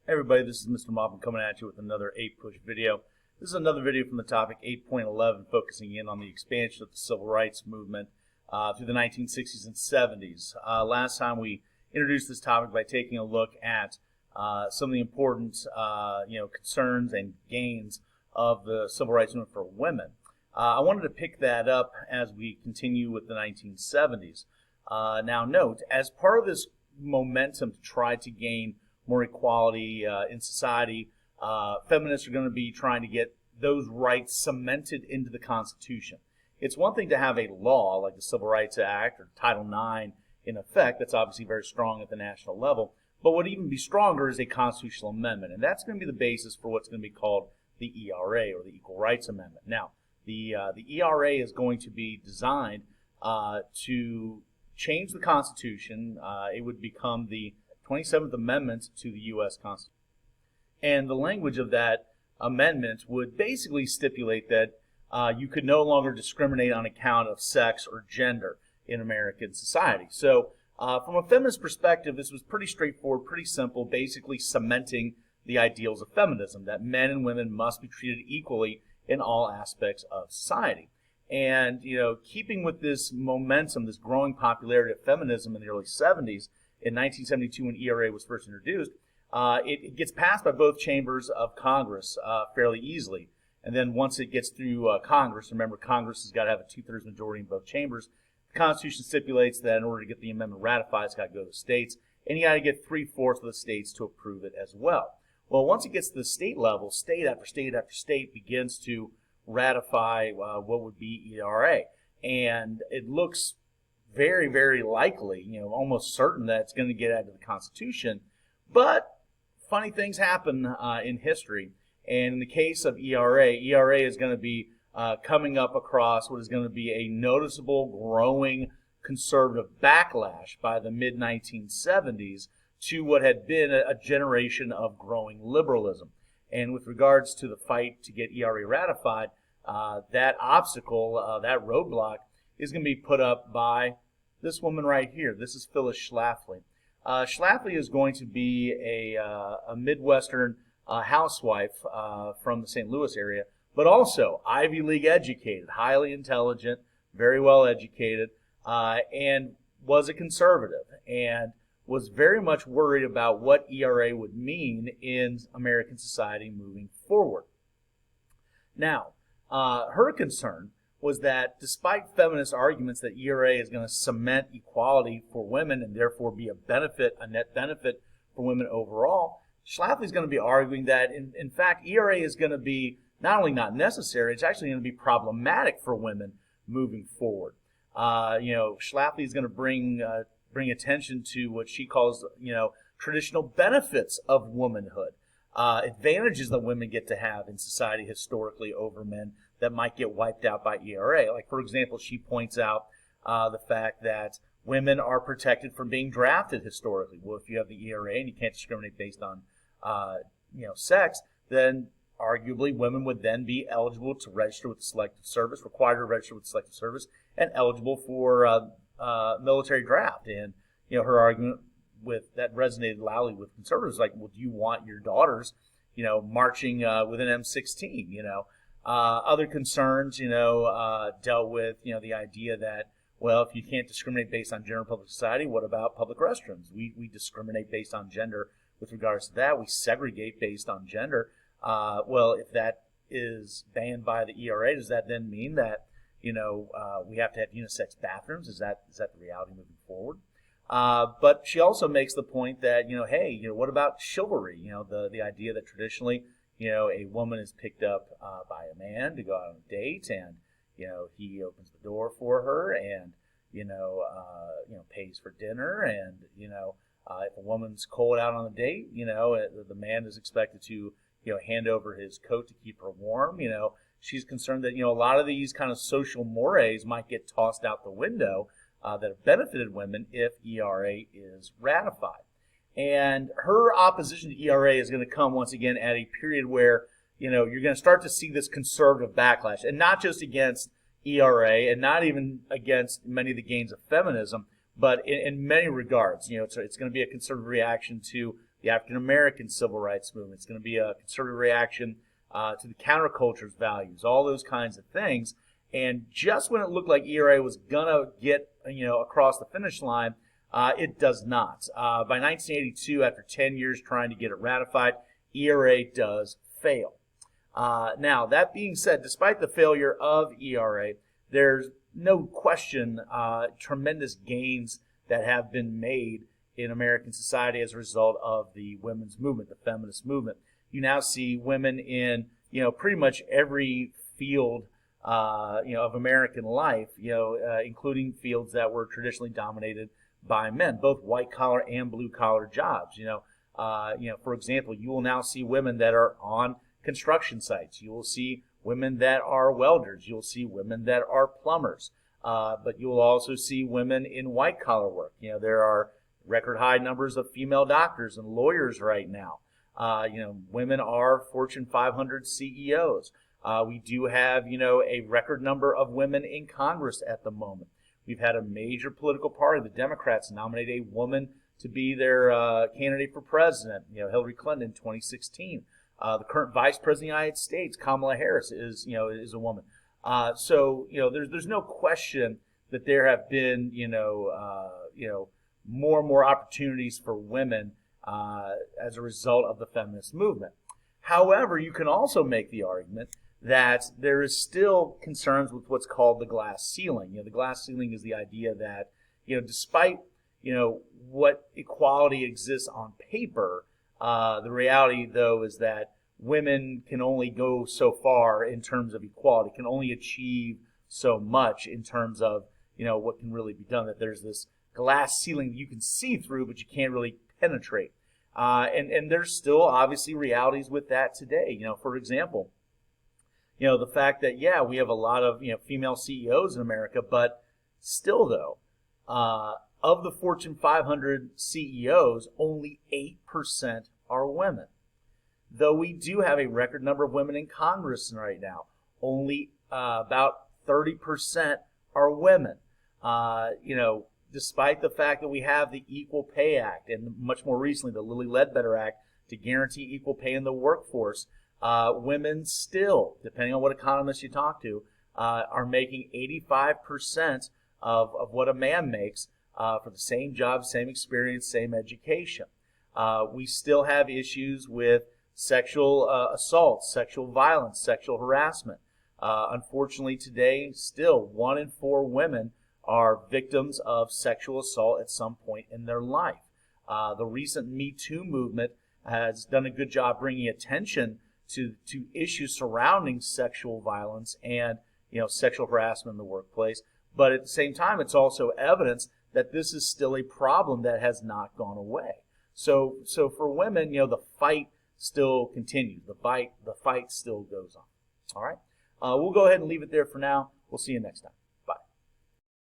Hey everybody, this is Mr. Moffin coming at you with another APUSH video. This is another video from the topic 8.11, focusing in on the expansion of the civil rights movement through the 1960s and 70s. Last time we introduced this topic by taking a look at some of the important concerns and gains of the civil rights movement for women. I wanted to pick that up as we continue with the 1970s. Now note, as part of this momentum to try to gain more equality in society, feminists are going to be trying to get those rights cemented into the Constitution. It's one thing to have a law like the Civil Rights Act or Title IX in effect. That's obviously very strong at the national level. But what would even be stronger is a constitutional amendment, and that's going to be the basis for what's going to be called the ERA, or the Equal Rights Amendment. Now, the ERA is going to be designed to change the Constitution. It would become the 27th Amendment to the U.S. Constitution. And the language of that amendment would basically stipulate that you could no longer discriminate on account of sex or gender in American society. So from a feminist perspective, this was pretty straightforward, pretty simple, basically cementing the ideals of feminism, that men and women must be treated equally in all aspects of society. And, keeping with this momentum, this growing popularity of feminism in the early 70s, in 1972, when ERA was first introduced, it gets passed by both chambers of Congress fairly easily. And then once it gets through Congress, remember Congress has got to have a 2/3 majority in both chambers. The Constitution stipulates that in order to get the amendment ratified, it's got to go to the states, and you got to get 3/4 of the states to approve it as well. Well, once it gets to the state level, state after state after state begins to ratify what would be ERA, and it looks very, very likely, almost certain that it's going to get added to the Constitution. But funny things happen in history. And in the case of ERA is going to be coming up across what is going to be a noticeable, growing conservative backlash by the mid-1970s to what had been a generation of growing liberalism. And with regards to the fight to get ERA ratified, that obstacle, that roadblock, is going to be put up by this woman right here. This is Phyllis Schlafly. Schlafly is going to be a Midwestern housewife from the St. Louis area, but also Ivy League educated, highly intelligent, very well educated, and was a conservative, and was very much worried about what ERA would mean in American society moving forward. Now, her concern was that despite feminist arguments that ERA is going to cement equality for women and therefore be a net benefit for women overall, Schlafly is going to be arguing that, in fact, ERA is going to be not only not necessary, it's actually going to be problematic for women moving forward. Schlafly is going to bring attention to what she calls, traditional benefits of womanhood, advantages that women get to have in society historically over men that might get wiped out by ERA. Like, for example, she points out the fact that women are protected from being drafted historically. Well, if you have the ERA and you can't discriminate based on, sex, then arguably women would then be eligible to register with the Selective Service, required to register with the Selective Service, and eligible for military draft. And, her argument with that resonated loudly with conservatives, like, well, do you want your daughters, marching with an M16, Other concerns, dealt with, the idea that, well, if you can't discriminate based on gender in public society, what about public restrooms? We discriminate based on gender with regards to that. We segregate based on gender. Well, if that is banned by the ERA, does that then mean that, we have to have unisex bathrooms? Is that the reality moving forward? But she also makes the point that, what about chivalry? The idea that traditionally, a woman is picked up by a man to go out on a date, and he opens the door for her, and pays for dinner, and if a woman's cold out on a date, the man is expected to hand over his coat to keep her warm. She's concerned that a lot of these kind of social mores might get tossed out the window that have benefited women if ERA is ratified. And her opposition to ERA is going to come once again at a period where, you're going to start to see this conservative backlash, and not just against ERA and not even against many of the gains of feminism, but in many regards, it's going to be a conservative reaction to the African American civil rights movement. It's going to be a conservative reaction to the counterculture's values, all those kinds of things. And just when it looked like ERA was gonna get across the finish line, it does not. By 1982, after 10 years trying to get it ratified, ERA does fail. Now, that being said, despite the failure of ERA, there's no question tremendous gains that have been made in American society as a result of the women's movement, the feminist movement. You now see women in pretty much every field of American life, including fields that were traditionally dominated by men, both white collar and blue collar jobs. For example, you will now see women that are on construction sites. You will see women that are welders. You'll see women that are plumbers. But you will also see women in white collar work. There are record high numbers of female doctors and lawyers right now. Women are Fortune 500 CEOs. We do have, a record number of women in Congress at the moment. We've had a major political party, the Democrats, nominate a woman to be their candidate for president. Hillary Clinton in 2016. The current Vice President of the United States, Kamala Harris, is a woman. So there's no question that there have been, more and more opportunities for women as a result of the feminist movement. However, you can also make the argument that there is still concerns with what's called the glass ceiling. The glass ceiling is the idea that, despite, what equality exists on paper, the reality, though, is that women can only go so far in terms of equality, can only achieve so much in terms of, what can really be done, that there's this glass ceiling you can see through, but you can't really penetrate. And there's still obviously realities with that today. For example, the fact that, we have a lot of, female CEOs in America, but still though, of the Fortune 500 CEOs, only 8% are women. Though we do have a record number of women in Congress right now, only about 30% are women. Despite the fact that we have the Equal Pay Act and much more recently the Lilly Ledbetter Act to guarantee equal pay in the workforce, women still, depending on what economists you talk to, are making 85% of what a man makes for the same job, same experience, same education. We still have issues with sexual assault, sexual violence, sexual harassment. Unfortunately, today, still 1 in 4 women are victims of sexual assault at some point in their life. The recent Me Too movement has done a good job bringing attention to issues surrounding sexual violence and sexual harassment in the workplace. But at the same time, it's also evidence that this is still a problem that has not gone away. So for women, the fight still continues. The fight still goes on. All right. We'll go ahead and leave it there for now. We'll see you next time.